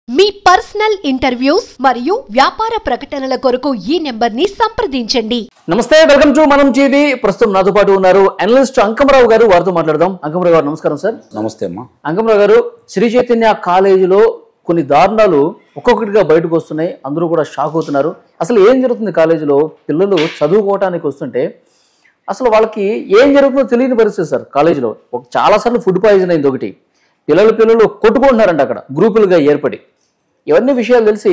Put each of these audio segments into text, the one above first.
మీ personal interviews మరియు వ్యాపార ప్రకటనల కొరకు ఈ నెంబర్ని సంప్రదించండి. నమస్తే, వెల్కమ్ టు మనం టీవీ. ప్రస్తుతం నాతో పాటు ఉన్నారు అనలిస్ట్ అంకమరావు గారు. వారితో మాట్లాడదాం. అంకమరావు గారు నమస్కారం సార్. నమస్తే అమ్మా. అంకమరావు గారు, శ్రీ చైతన్య కాలేజీలో కొన్ని దారుణాలు ఒక్కొక్కటిగా బయటకు వస్తున్నాయి. అందరూ కూడా షాక్ అవుతున్నారు. అసలు ఏం జరుగుతుంది కాలేజీలో? పిల్లలు చదువుకోవటానికి వస్తుంటే అసలు వాళ్ళకి ఏం జరుగుతుందో తెలియని పరిస్థితి సార్. కాలేజీలో చాలాసార్లు ఫుడ్ పాయిజన్ అయింది. ఒకటి పిల్లలు కొట్టుకుంటున్నారంట అక్కడ గ్రూపులుగా ఏర్పడి. ఇవన్నీ విషయాలు తెలిసి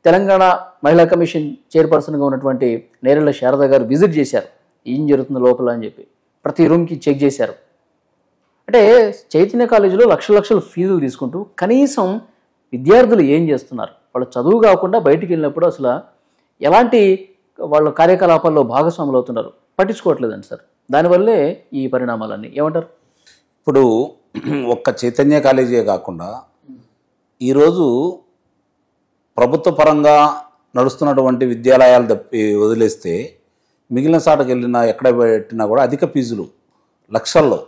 తెలంగాణ మహిళా కమిషన్ చైర్పర్సన్గా ఉన్నటువంటి నేరెళ్ల శారద గారు విజిట్ చేశారు. ఏం జరుగుతుంది లోపల అని చెప్పి ప్రతి రూమ్కి చెక్ చేశారు. అంటే చైతన్య కాలేజీలో లక్షల ఫీజులు తీసుకుంటూ కనీసం విద్యార్థులు ఏం చేస్తున్నారు, వాళ్ళు చదువు కాకుండా బయటికి వెళ్ళినప్పుడు అసలు ఎలాంటి వాళ్ళ కార్యకలాపాల్లో భాగస్వాములు అవుతున్నారు పట్టించుకోవట్లేదండి సార్. దానివల్లే ఈ పరిణామాలన్నీ. ఏమంటారు? ఇప్పుడు ఒక్క చైతన్య కాలేజీ కాకుండా ఈరోజు ప్రభుత్వ పరంగా నడుస్తున్నటువంటి విద్యాలయాలు తప్పి వదిలేస్తే మిగిలిన సాటకు వెళ్ళినా ఎక్కడ పెట్టినా కూడా అధిక ఫీజులు లక్షల్లో.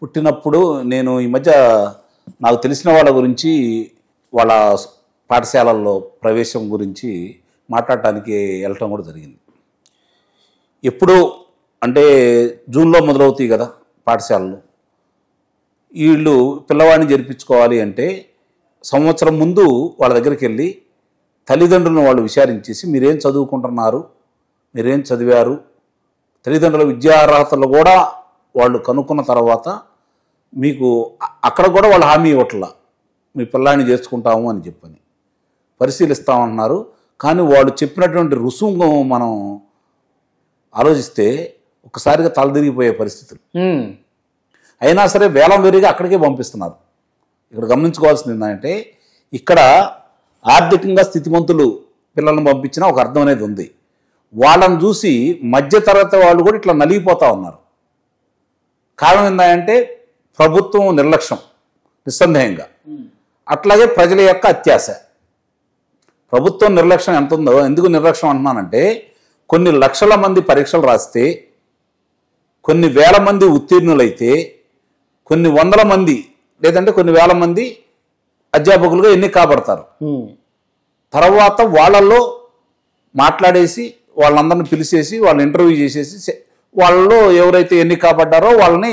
పుట్టినప్పుడు నేను ఈ మధ్య నాకు తెలిసిన వాళ్ళ గురించి వాళ్ళ పాఠశాలల్లో ప్రవేశం గురించి మాట్లాడటానికి వెళ్ళటం కూడా జరిగింది. ఎప్పుడు అంటే జూన్లో మొదలవుతాయి కదా పాఠశాలలు. వీళ్ళు పిల్లవాడిని జరిపించుకోవాలి అంటే సంవత్సరం ముందు వాళ్ళ దగ్గరికి వెళ్ళి తల్లిదండ్రులను వాళ్ళు విచారించేసి మీరేం చదువుకుంటున్నారు, మీరేం చదివారు, తల్లిదండ్రుల విద్యార్హతలు కూడా వాళ్ళు కనుక్కున్న తర్వాత మీకు అక్కడ కూడా వాళ్ళు హామీ ఇవ్వట్లా మీ పిల్లాన్ని చేర్చుకుంటాము అని చెప్పని పరిశీలిస్తామన్నారు. కానీ వాళ్ళు చెప్పినటువంటి రుసుము మనం ఆలోచిస్తే ఒకసారిగా తలదిరిగిపోయే పరిస్థితులు. అయినా సరే వేలం వేరుగా అక్కడికే పంపిస్తున్నారు. ఇక్కడ గమనించుకోవాల్సింది ఏంటంటే ఇక్కడ ఆర్థికంగా స్థితిమంతులు పిల్లలను పంపించినా ఒక అర్థం అనేది ఉంది. వాళ్ళని చూసి మధ్యతరగతి వాళ్ళు కూడా ఇట్లా నలిగిపోతూ ఉన్నారు. కారణం ఏంటంటే ప్రభుత్వం నిర్లక్ష్యం నిస్సందేహంగా, అట్లాగే ప్రజల యొక్క అత్యాశ. ప్రభుత్వం నిర్లక్ష్యం ఎంత ఉందో, ఎందుకు నిర్లక్ష్యం అంటున్నానంటే కొన్ని లక్షల మంది పరీక్షలు రాస్తే, కొన్ని వేల మంది ఉత్తీర్ణులైతే, కొన్ని వందల మంది లేదంటే కొన్ని వేల మంది అధ్యాపకులుగా ఎన్నిక కాబడతారు. తర్వాత వాళ్ళల్లో మాట్లాడేసి వాళ్ళందరిని పిలిచేసి వాళ్ళు ఇంటర్వ్యూ చేసేసి వాళ్ళలో ఎవరైతే ఎన్నిక కాబడ్డారో వాళ్ళని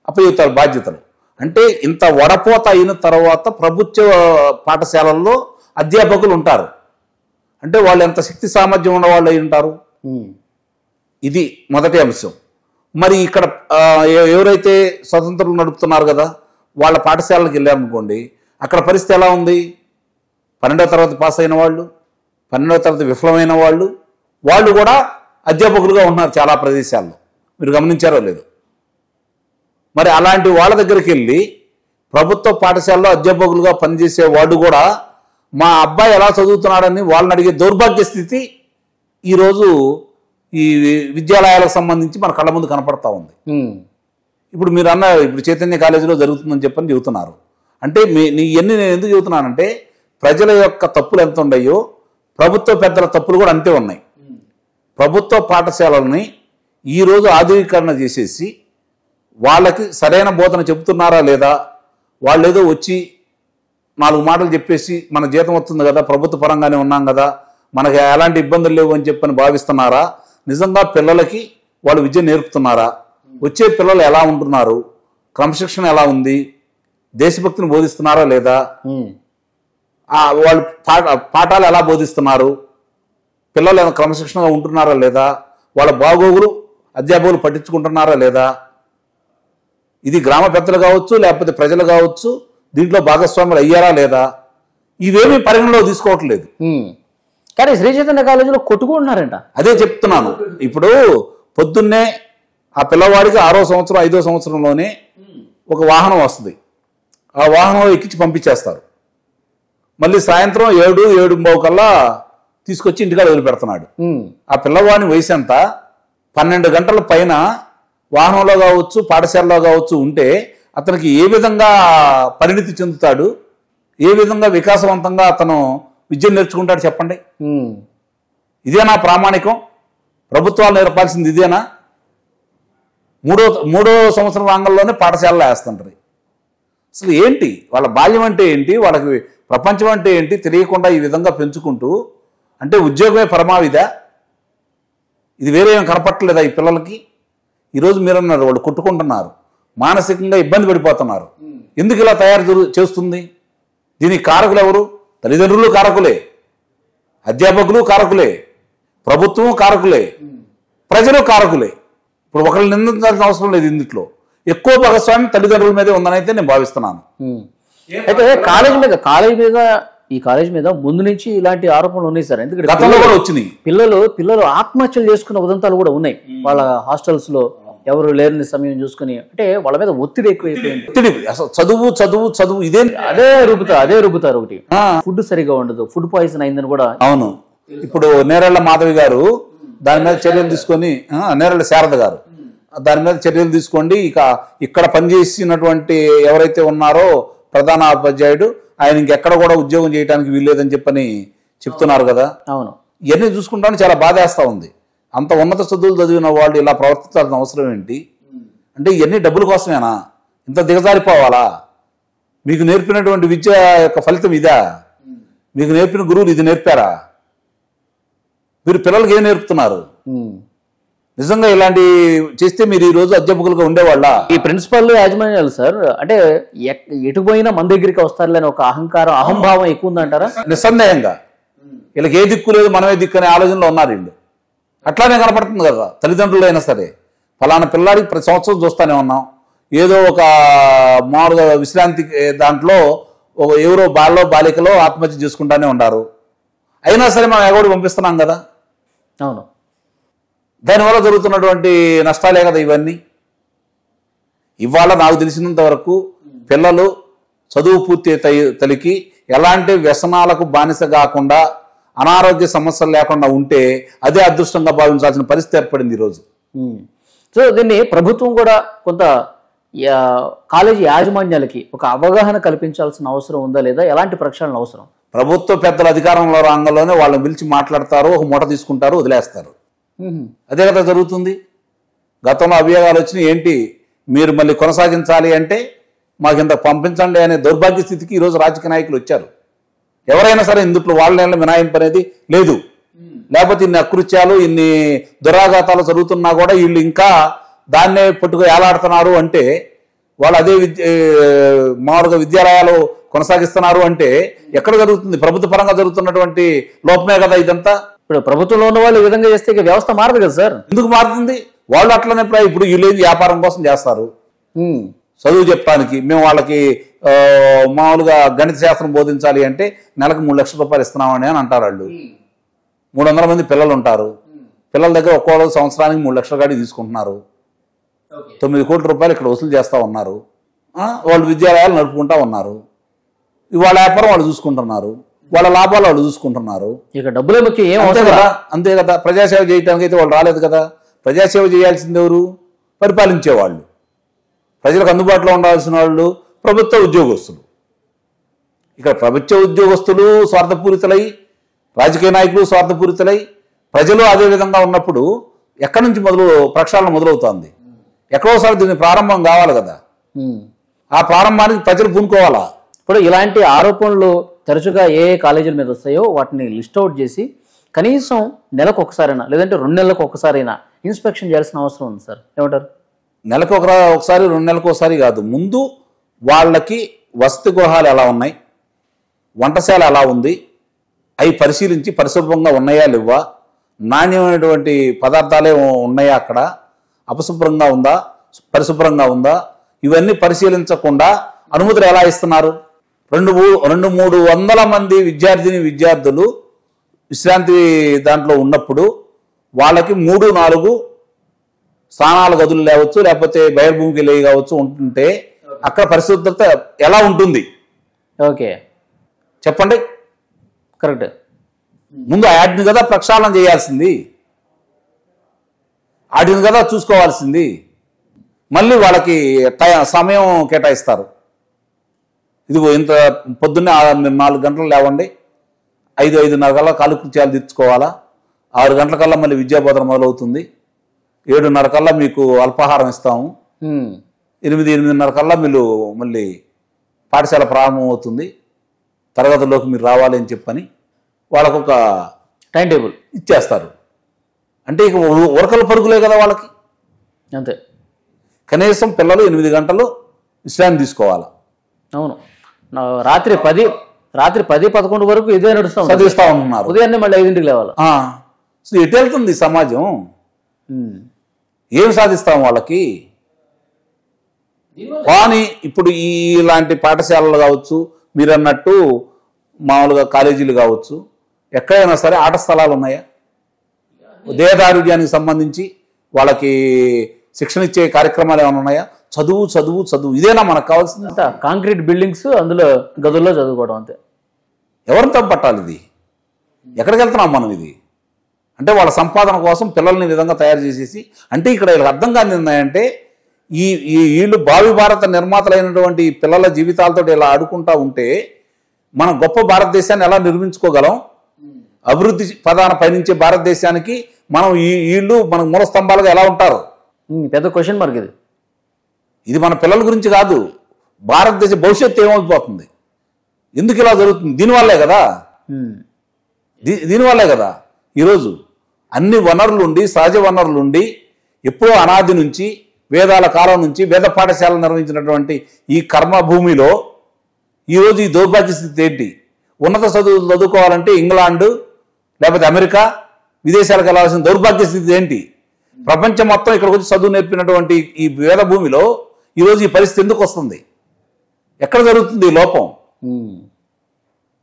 అప్పచెప్తారు బాధ్యతలు. అంటే ఇంత వడపోత అయిన తర్వాత ప్రభుత్వ పాఠశాలల్లో అధ్యాపకులు ఉంటారు అంటే వాళ్ళు ఎంత శక్తి సామర్థ్యం ఉన్న వాళ్ళు అయి ఉంటారు. ఇది మొదటి అంశం. మరి ఇక్కడ ఎవరైతే స్వతంత్రులు నడుపుతున్నారు కదా వాళ్ళ పాఠశాలలకు వెళ్ళారనుకోండి, అక్కడ పరిస్థితి ఎలా ఉంది? 12వ తరగతి పాస్ అయిన వాళ్ళు, 12వ తరగతి విఫలమైన వాళ్ళు కూడా అధ్యాపకులుగా ఉన్నారు చాలా ప్రదేశాల్లో. మీరు గమనించారో లేదు? మరి అలాంటి వాళ్ళ దగ్గరికి వెళ్ళి ప్రభుత్వ పాఠశాలలో అధ్యాపకులుగా పనిచేసే వాళ్ళు కూడా మా అబ్బాయి ఎలా చదువుతున్నాడని వాళ్ళని అడిగే దౌర్భాగ్య స్థితి ఈరోజు ఈ విద్యాలయాలకు సంబంధించి మన కళ్ళ ముందు కనపడతా ఉంది. ఇప్పుడు మీరు అన్నారు ఇప్పుడు చైతన్య కాలేజీలో జరుగుతుందని చెప్పని చెబుతున్నారు. అంటే ఇవన్నీ నేను ఎందుకు చెబుతున్నానంటే ప్రజల యొక్క తప్పులు ఎంత ఉన్నాయో ప్రభుత్వ పెద్దల తప్పులు కూడా అంతే ఉన్నాయి. ప్రభుత్వ పాఠశాలల్ని ఈరోజు ఆధునీకరణ చేసేసి వాళ్ళకి సరైన బోధన చెబుతున్నారా లేదా, వాళ్ళు ఏదో వచ్చి 4 మాటలు చెప్పేసి మన జీతం వస్తుంది కదా, ప్రభుత్వ పరంగానే ఉన్నాం కదా, మనకి ఎలాంటి ఇబ్బందులు లేవు అని చెప్పని భావిస్తున్నారా? నిజంగా పిల్లలకి వాళ్ళు విద్య నేర్పుతున్నారా? వచ్చే పిల్లలు ఎలా ఉంటున్నారు, క్రమశిక్షణ ఎలా ఉంది, దేశభక్తిని బోధిస్తున్నారా లేదా, వాళ్ళు పాఠాలు ఎలా బోధిస్తున్నారు, పిల్లలు ఎలా క్రమశిక్షణగా ఉంటున్నారా లేదా, వాళ్ళ బాగోగులు అధ్యాపకులు పట్టించుకుంటున్నారా లేదా, ఇది గ్రామ పెద్దలు కావచ్చు లేకపోతే ప్రజలు కావచ్చు దీంట్లో భాగస్వాములు అయ్యారా లేదా, ఇవేమీ పరిగణలో తీసుకోవట్లేదు. కానీ శ్రీ చైతన్య కాలేజీలో కొట్టుకుంటున్నారంట. అదే చెప్తున్నాను. ఇప్పుడు పొద్దున్నే ఆ పిల్లవాడికి 6వ సంవత్సరం 5వ సంవత్సరంలోనే ఒక వాహనం వస్తుంది. ఆ వాహనంలో ఎక్కించి పంపించేస్తారు. మళ్ళీ సాయంత్రం 7-7:15 కల్లా తీసుకొచ్చి ఇంటికాడ వదిలిపెడుతున్నాడు. ఆ పిల్లవాడిని వయసు ఎంత? 12 గంటల పైన వాహనంలో కావచ్చు పాఠశాలలో కావచ్చు ఉంటే అతనికి ఏ విధంగా పరిణితి చెందుతాడు, ఏ విధంగా వికాసవంతంగా అతను విద్య నేర్చుకుంటాడు చెప్పండి. ఇదేనా ప్రామాణికం? ప్రభుత్వాలు నేర్పాల్సింది ఇదేనా? మూడో సంవత్సరం రంగంలోనే పాఠశాలలో వేస్తుంటారు. అసలు ఏంటి వాళ్ళ బాల్యం అంటే ఏంటి, వాళ్ళకి ప్రపంచం అంటే ఏంటి తెలియకుండా ఈ విధంగా పెంచుకుంటూ అంటే ఉద్యోగమే పరమావిధా? ఇది వేరే ఏం కనపట్టలేదా ఈ పిల్లలకి? ఈరోజు మీరన్నారు వాళ్ళు కొట్టుకుంటున్నారు, మానసికంగా ఇబ్బంది పడిపోతున్నారు. ఎందుకు ఇలా తయారు చేస్తుంది? దీనికి కారకులు ఎవరు? తల్లిదండ్రులు కారకులే, అధ్యాపకులు కారకులే, ప్రభుత్వం కారకులే, ప్రజలు కారకులే. ఇప్పుడు ఒకళ్ళు నిందించాల్సిన అవసరం లేదు. ఇందులో ఎక్కువ భాగస్వామ్యం తల్లిదండ్రుల మీదే ఉందని అయితే నేను భావిస్తున్నాను. అయితే ఈ కాలేజ్ మీద ముందు నుంచి ఇలాంటి ఆరోపణలు ఉన్నాయి సార్. ఎందుకంటే గతంలో కూడా వచ్చినాయి. పిల్లలు ఆత్మహత్యలు చేసుకున్న ఉదంతాలు కూడా ఉన్నాయి. వాళ్ళ హాస్టల్స్ లో ఎవరు లేని సమయం చూసుకుని, అంటే వాళ్ళ మీద ఒత్తిడి ఎక్కువైపోయింది. ఒత్తిడి అసలు చదువు చదువు చదువు ఇదే అదే రుపుతారు. ఒకటి ఫుడ్ సరిగా ఉండదు, ఫుడ్ పాయిజన్ అయిందని కూడా. అవును. ఇప్పుడు నేరెళ్ల మాధవి గారు దాని మీద చర్యలు తీసుకొని, నేరెళ్ల శారద గారు దాని మీద చర్యలు తీసుకోండి, ఇక ఇక్కడ పనిచేసినటువంటి ఎవరైతే ఉన్నారో ప్రధాన ఉపాధ్యాయుడు ఆయన ఇంకెక్కడ కూడా ఉద్యోగం చేయడానికి వీల్లేదని చెప్పని చెప్తున్నారు కదా. అవును. ఇవన్నీ చూసుకుంటాను చాలా బాధేస్తా ఉంది. అంత ఉన్నత చదువులు చదివిన వాళ్ళు ఇలా ప్రవర్తించాల్సిన అవసరం ఏంటి? అంటే ఇవన్నీ డబ్బుల కోసమేనా? ఇంత దిగజారిపోవాలా? మీకు నేర్పినటువంటి విద్య యొక్క ఫలితం ఇదా? మీకు నేర్పిన గురువులు ఇది నేర్పారా? మీరు పిల్లలకి ఏం నేర్పుతున్నారు? నిజంగా ఇలాంటి చేస్తే మీరు ఈ రోజు అధ్యాపకులుగా ఉండేవాళ్ళ? ఈ ప్రిన్సిపల్ యాజమాన్యాలు సార్ అంటే ఎటు పోయినా మన దగ్గరికి వస్తారులేని ఒక అహంభావం ఎక్కువ ఉందంటారా? నిస్సందేహంగా వీళ్ళకి ఏ దిక్కు లేదు, మనమే దిక్కు అనే ఆలోచనలో ఉన్నారు వీళ్ళు. అట్లానే కనపడుతుంది కదా. తల్లిదండ్రులు అయినా సరే ఫలానా పిల్లాడికి ప్రతి సంవత్సరం చూస్తూనే ఉన్నాం, ఏదో ఒక మామూలుగా విశ్రాంతి దాంట్లో ఎవరో బాలికలో ఆత్మహత్య చేసుకుంటానే ఉన్నారు. అయినా సరే మనం ఎగోడి పంపిస్తున్నాం కదా. అవును. దానివల్ల జరుగుతున్నటువంటి నష్టాలే కదా ఇవన్నీ. ఇవాళ నాకు తెలిసినంత వరకు పిల్లలు చదువు పూర్తి తలికి ఎలాంటి వ్యసనాలకు బానిస కాకుండా అనారోగ్య సమస్యలు లేకుండా ఉంటే అదే అదృష్టంగా భావించాల్సిన పరిస్థితి ఏర్పడింది ఈరోజు. సో దీన్ని ప్రభుత్వం కూడా కొంత కాలేజీ యాజమాన్యాలకి ఒక అవగాహన కల్పించాల్సిన అవసరం ఉందా లేదా? ఎలాంటి ప్రక్షాళన అవసరం? ప్రభుత్వ పెద్దల అధికారంలో రంగంలోనే వాళ్ళని పిలిచి మాట్లాడతారు, ఒక మూట తీసుకుంటారు, వదిలేస్తారు. అదే కదా జరుగుతుంది. గతంలో అభియోగాలు వచ్చినాయి, ఏంటి మీరు మళ్ళీ కొనసాగించాలి అంటే మాకు ఇంత పంపించండి అనే దౌర్భాగ్య స్థితికి ఈరోజు రాజకీయ నాయకులు వచ్చారు. ఎవరైనా సరే ఇందులో వాళ్ళ మినాయింపు అనేది లేదు. లేకపోతే ఇన్ని అకృత్యాలు, ఇన్ని దురాఘాతాలు జరుగుతున్నా కూడా వీళ్ళు ఇంకా దాన్నే పట్టుకు ఏలాడుతున్నారు అంటే, వాళ్ళు అదే మామూలుగా విద్యాలయాలు కొనసాగిస్తున్నారు అంటే ఎక్కడ జరుగుతుంది? ప్రభుత్వ పరంగా జరుగుతున్నటువంటి లోపమే కదా ఇదంతా. ఇప్పుడు ప్రభుత్వంలో ఉన్న వాళ్ళు ఈ విధంగా చేస్తే వ్యవస్థ మారదు కదా సార్. ఎందుకు మారుతుంది? వాళ్ళు అట్లనే ఇప్పుడు వీళ్ళు వ్యాపారం కోసం చేస్తారు. చదువు చెప్పడానికి మేము వాళ్ళకి మామూలుగా గణిత శాస్త్రం బోధించాలి అంటే నెలకు 3 లక్షల రూపాయలు ఇస్తున్నామని అని అంటారు. వాళ్ళు 300 మంది పిల్లలు ఉంటారు. పిల్లల దగ్గర ఒక్కొక్క సంవత్సరానికి 3 లక్షల గాడి తీసుకుంటున్నారు. 9 కోట్ల రూపాయలు ఇక్కడ వసూలు చేస్తూ ఉన్నారు. వాళ్ళు విద్యాలయాలు నడుపుకుంటా ఉన్నారు. వాళ్ళ వ్యాపారం వాళ్ళు చూసుకుంటున్నారు, వాళ్ళ లాభాలు వాళ్ళు చూసుకుంటున్నారు. ఇక డబ్బులే ముఖ్యం. ఏం అంతే కదా. అంతే కదా. ప్రజాసేవ చేయడానికి అయితే వాళ్ళు రాలేదు కదా. ప్రజాసేవ చేయాల్సింది ఎవరు? పరిపాలించేవాళ్ళు, ప్రజలకు అందుబాటులో ఉండాల్సిన వాళ్ళు ప్రభుత్వ ఉద్యోగస్తులు. ఇక్కడ ప్రభుత్వ ఉద్యోగస్తులు స్వార్థపూరితులై, రాజకీయ నాయకులు స్వార్థపూరితులై, ప్రజలు అదే విధంగా ఉన్నప్పుడు ఎక్కడి నుంచి ప్రక్షాళన మొదలవుతుంది? ఎక్కడోసారి దీన్ని ప్రారంభం కావాలి కదా. ఆ ప్రారంభానికి ప్రజలు పూనుకోవాలా. ఇప్పుడు ఇలాంటి ఆరోపణలు తరచుగా ఏ కాలేజీల మీద వస్తాయో వాటిని లిస్ట్ అవుట్ చేసి కనీసం నెలకు ఒకసారైనా లేదంటే 2 నెలలకు ఒకసారైనా ఇన్స్పెక్షన్ చేయాల్సిన అవసరం ఉంది సార్. ఏమంటారు? నెలకు ఒకసారి 2 నెలలకు ఒకసారి కాదు, ముందు వాళ్ళకి వసతి గృహాలు ఎలా ఉన్నాయి, వంటశాల ఎలా ఉంది, అవి పరిశీలించి పరిశుభ్రంగా ఉన్నాయా లేవా, నాణ్యమైనటువంటి పదార్థాలే ఉన్నాయా, అక్కడ అపశుభ్రంగా ఉందా, పరిశుభ్రంగా ఉందా, ఇవన్నీ పరిశీలించకుండా అనుమతులు ఎలా ఇస్తున్నారు? 200-300 మంది విద్యార్థులు విశ్రాంతి దాంట్లో ఉన్నప్పుడు వాళ్ళకి 3-4 స్నానాల గదులు లేవచ్చు, లేకపోతే బహిర్భూమికి లేవి కావచ్చు ఉంటుంటే అక్కడ పరిశుభ్రత ఎలా ఉంటుంది? ఓకే, చెప్పండి. కరెక్ట్. ముందు వాటిని కదా ప్రక్షాళన చేయాల్సింది, వాటిని కదా చూసుకోవాల్సింది. మళ్ళీ వాళ్ళకి సమయం కేటాయిస్తారు. ఇదిగో ఇంత పొద్దున్నే 4 గంటలు లేవండి, 5-5:30 కల్లా కాలకృత్యాలు తీర్చుకోవాలా, 6 గంటల కల్లా మళ్ళీ విద్యాబోధన మొదలవుతుంది, 7:30 కల్లా మీకు అల్పాహారం ఇస్తాము, 8-8:30 కల్లా మీరు మళ్ళీ పాఠశాల ప్రారంభం అవుతుంది, తరగతుల్లోకి మీరు రావాలి అని చెప్పని వాళ్ళకు ఒక టైం టేబుల్ ఇచ్చేస్తారు. అంటే ఇక ఉరకల పరుగులే కదా వాళ్ళకి. అంతే. కనీసం పిల్లలు 8 గంటలు విశ్రాంతి తీసుకోవాలి. అవును. రాత్రి 10-11 వరకు ఇదే నడుస్తాం, చదివిస్తా ఉంటున్నారు. ఉదయాన్నే మళ్ళీ 5ంటికి లేవాలి. అసలు ఎటు వెళ్తుంది సమాజం? ఏం సాధిస్తాం వాళ్ళకి? కానీ ఇప్పుడు ఇలాంటి పాఠశాలలు కావచ్చు, మీరు అన్నట్టు మామూలుగా కాలేజీలు కావచ్చు, ఎక్కడైనా సరే ఆట స్థలాలు ఉన్నాయా? దేహదారుఢ్యానికి సంబంధించి వాళ్ళకి శిక్షణ ఇచ్చే కార్యక్రమాలు ఏమైనా ఉన్నాయా? చదువు చదువు చదువు ఇదేనా మనకు కావాల్సింది? అంతా కాంక్రీట్ బిల్డింగ్స్, అందులో గదుల్లో చదువుకోవడం అంతే. ఎవరిని తప్పట్టాలి ఇది? ఎక్కడికి వెళ్తున్నాం మనం? ఇది అంటే వాళ్ళ సంపాదన కోసం పిల్లల్ని విధంగా తయారు చేసేసి, అంటే ఇక్కడ వీళ్ళకి అర్థం కాని ఏంటంటే వీళ్ళు భావి భారత నిర్మాతలైనటువంటి పిల్లల జీవితాలతో ఇలా ఆడుకుంటా ఉంటే మనం గొప్ప భారతదేశాన్ని ఎలా నిర్మించుకోగలం? అభివృద్ధి పదాన పయనించే భారతదేశానికి మనం వీళ్ళు మనకు మూల స్తంభాలుగా ఎలా ఉంటారు? పెద్ద క్వశ్చన్ మార్క్ ఇది. ఇది మన పిల్లల గురించి కాదు, భారతదేశ భవిష్యత్తు ఏమైపోతుంది? ఎందుకు ఇలా జరుగుతుంది? దీనివల్లే కదా ఈరోజు అన్ని వనరులుండి, సహజ వనరులుండి, ఎప్పుడో అనాది నుంచి, వేదాల కాలం నుంచి వేద పాఠశాలలు నిర్వహించినటువంటి ఈ కర్మభూమిలో ఈరోజు ఈ దౌర్భాగ్య స్థితి ఏంటి? ఉన్నత చదువులు చదువుకోవాలంటే ఇంగ్లాండ్ లేకపోతే అమెరికా విదేశాలకు వెళ్ళాల్సిన దౌర్భాగ్య స్థితి ఏంటి? ప్రపంచం మొత్తం ఇక్కడికి వచ్చి చదువు నేర్పినటువంటి ఈ వేద భూమిలో ఈరోజు ఈ పరిస్థితి ఎందుకు వస్తుంది? ఎక్కడ జరుగుతుంది ఈ లోపం?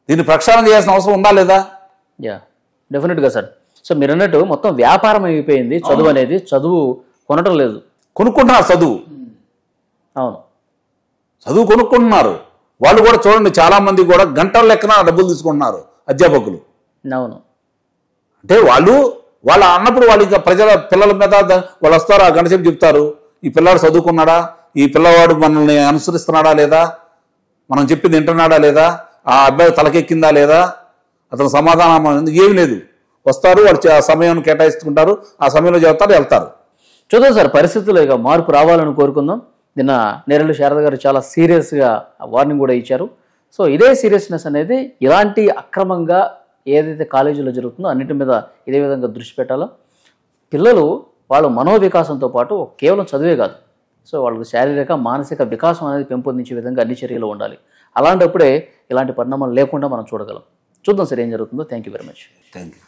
దీన్ని ప్రక్షాళన చేయాల్సిన అవసరం ఉందా లేదా? డెఫినెట్గా సార్. సో మీరు అన్నట్టు మొత్తం వ్యాపారం అయిపోయింది చదువు అనేది. చదువు కొనటం లేదు, కొనుక్కుంటున్నారు చదువు. అవును, చదువు కొనుక్కుంటున్నారు. వాళ్ళు కూడా చూడండి, చాలా మంది కూడా గంటల లెక్కన డబ్బులు తీసుకుంటున్నారు అధ్యాపకులు. అవును. అంటే వాళ్ళు అన్నప్పుడు వాళ్ళు ఇంకా పిల్లల మీద వాళ్ళు వస్తారు, ఆ గంట సేపు చెప్తారు, ఈ పిల్లాడు చదువుకున్నాడా, ఈ పిల్లవాడు మనల్ని అనుసరిస్తున్నాడా లేదా, మనం చెప్పింది వింటున్నాడా లేదా, ఆ అబ్బాయి తలకెక్కిందా లేదా, అతను సమాధానం ఏమి లేదు. వస్తారు, వాళ్ళు సమయాన్ని కేటాయిస్తుంటారు, ఆ సమయంలో చెప్తారు, వెళ్తారు. చూద్దాం సార్, పరిస్థితుల్లో ఇక మార్పు రావాలని కోరుకుందాం. నిన్న నేరెళ్ళ శారద గారు చాలా సీరియస్గా వార్నింగ్ కూడా ఇచ్చారు. సో ఇదే సీరియస్నెస్ అనేది ఇలాంటి అక్రమంగా ఏదైతే కాలేజీలో జరుగుతుందో అన్నిటి మీద ఇదే విధంగా దృష్టి పెట్టాలో. పిల్లలు వాళ్ళ మనోవికాసంతో పాటు కేవలం చదివే కాదు, సో వాళ్ళకి శారీరక మానసిక వికాసం అనేది పెంపొందించే విధంగా అన్ని చర్యలు ఉండాలి. అలాంటప్పుడే ఇలాంటి పరిణామాలు లేకుండా మనం చూడగలం. చూద్దాం సార్ ఏం జరుగుతుందో. Thank you very much. Thank you.